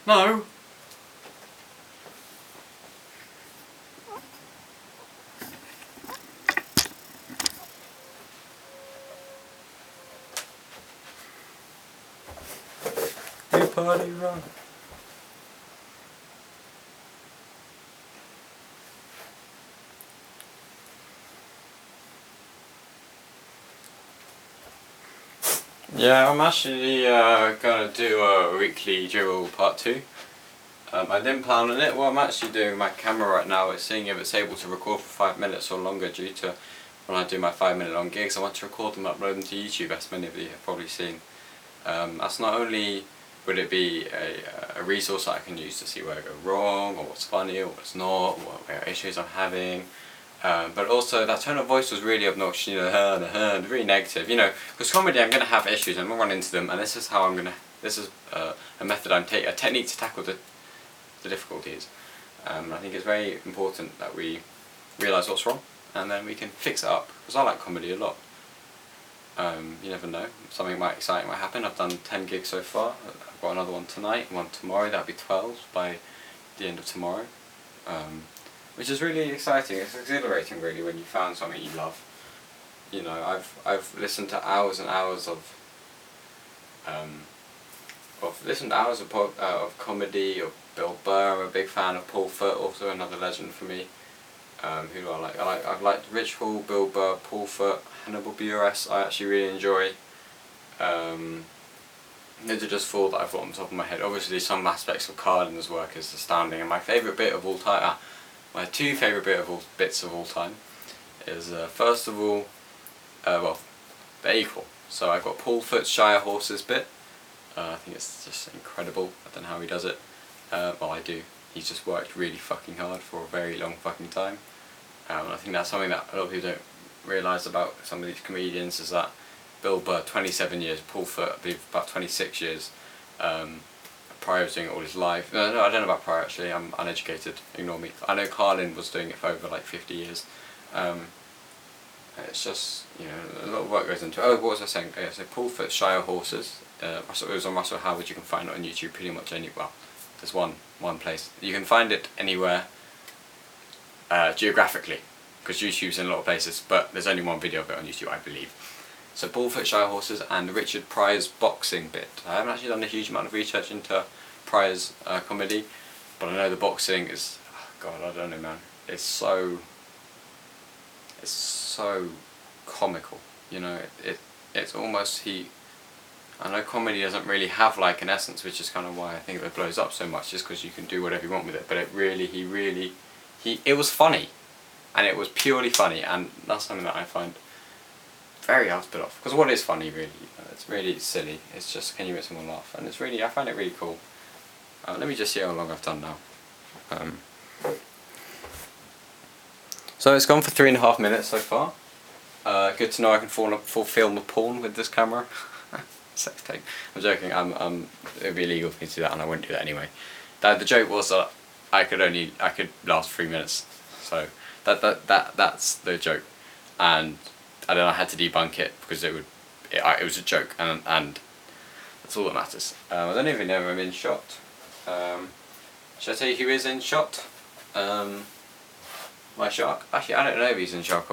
No! You party rock. Yeah, I'm actually gonna do a weekly drivel part 2. I didn't plan on it. What I'm actually doing with my camera right now is seeing if it's able to record for 5 minutes or longer, due to when I do my 5-minute long gigs I want to record them and upload them to YouTube, as many of you have probably seen. That's not only would it be a resource that I can use to see where I go wrong, or what's funny or what's not, what issues I'm having, but also that tone of voice was really obnoxious, you know, really negative, you know, because comedy I'm going to have issues and I'm going to run into them, and this is how I'm going to, this is a method a technique to tackle the difficulties. I think it's very important that we realise what's wrong and then we can fix it up, because I like comedy a lot. You never know, something exciting might happen. I've done 10 gigs so far, I've got another one tonight, one tomorrow, that'll be 12 by the end of tomorrow, which is really exciting. It's exhilarating really when you found something you love. You know, I've listened to hours and hours of comedy, of Bill Burr. I'm a big fan of Paul Foot, also another legend for me. Who do I like? I've liked Rich Hall, Bill Burr, Paul Foot, Hannibal Buress. I actually really enjoy. Those are just 4 that I've got on top of my head. Obviously, some aspects of Carlin's work is astounding, and my favourite bit of all time, my 2 favourite bits of all time, is first of all, well, they're equal. So I've got Paul Foot's Shire Horses bit. I think it's just incredible. I don't know how he does it. Well, I do. He's just worked really fucking hard for a very long fucking time. And I think that's something that a lot of people don't realise about some of these comedians, is that Bill Burr, 27 years, Paul Foot, I believe about 26 years. Pryor was doing it all his life. No, I don't know about Pryor actually, I'm uneducated, ignore me. I know Carlin was doing it for over like 50 years. It's just, you know, a lot of work goes into it. Oh, what was I saying? Yeah, so Paul Foot, Shire Horses. It was on Russell Howard. You can find it on YouTube pretty much well, there's one place. You can find it anywhere geographically, because YouTube's in a lot of places, but there's only one video of it on YouTube, I believe. So Paul Foot, Shire Horses, and Richard Pryor's boxing bit. I haven't actually done a huge amount of research into Pryor's comedy, but I know the boxing is, oh God, I don't know, man. It's so comical, you know. It's almost, I know comedy doesn't really have like an essence, which is kind of why I think it blows up so much, just because you can do whatever you want with it. But it was funny, and it was purely funny, and that's something that I find very hard to put off. Because what is funny, really? It's really silly. It's just, can you make someone laugh? And it's really, I find it really cool. Let me just see how long I've done now. So it's gone for 3.5 minutes so far. Good to know I can full film a porn with this camera. Sex tape. I'm joking. It would be illegal for me to do that, and I wouldn't do that anyway. The joke was that I could last 3 minutes. So that's the joke, and then I had to debunk it because it was a joke, and that's all that matters. I don't even know if I'm in shot. Should I tell you who is in shot? My shark. Actually, I don't know if he's in shot.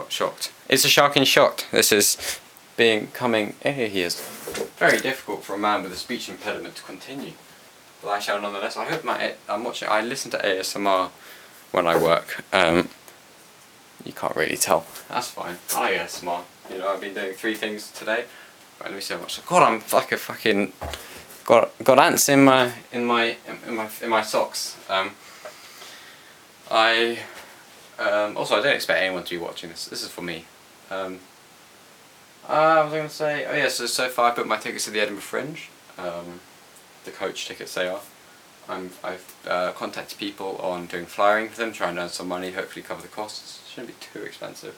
Is the shark in shot? This is here he is. Very difficult for a man with a speech impediment to continue. But I shall nonetheless. I hope I listen to ASMR when I work. You can't really tell. That's fine. I like ASMR. You know, I've been doing 3 things today. Right, let me see how much. God, I'm like a fucking got ants in my socks. Also, I don't expect anyone to be watching this. This is for me. I was going to say, oh yeah, so far I booked my tickets to the Edinburgh Fringe, the coach tickets they are. I've contacted people on doing flyering for them, trying to earn some money, hopefully cover the costs. It shouldn't be too expensive.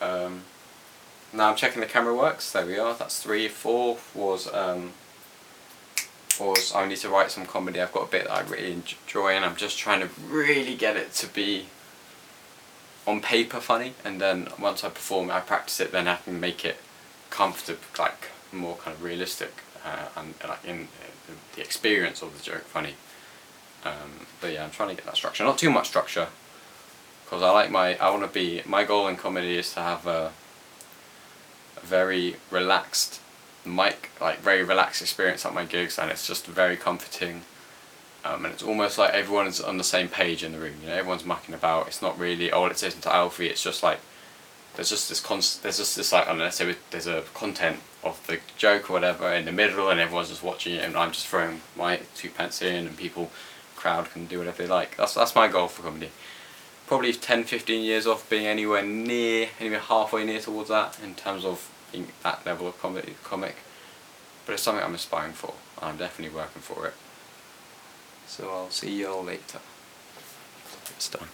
Now I'm checking the camera works, there we are, that's 3. 4 was I need to write some comedy. I've got a bit that I really enjoy, and I'm just trying to really get it to be on paper funny, and then once I perform it, I practice it, then I can make it comfortable, like more kind of realistic, and like in the experience of the joke funny. But yeah, I'm trying to get that structure. Not too much structure, because my goal in comedy is to have a very relaxed very relaxed experience at my gigs, and it's just very comforting. And it's almost like everyone's on the same page in the room. You know, everyone's mucking about. It's not really, oh, let's listen to Alfie. It's just like there's just this like, I don't know, let's say there's a content of the joke or whatever in the middle, and everyone's just watching it, and I'm just throwing my 2 pence in, and crowd can do whatever they like. That's my goal for comedy. Probably 10-15 years off being anywhere halfway near towards that in terms of being that level of comic. But it's something I'm aspiring for, and I'm definitely working for it. So I'll see you all later. It's done.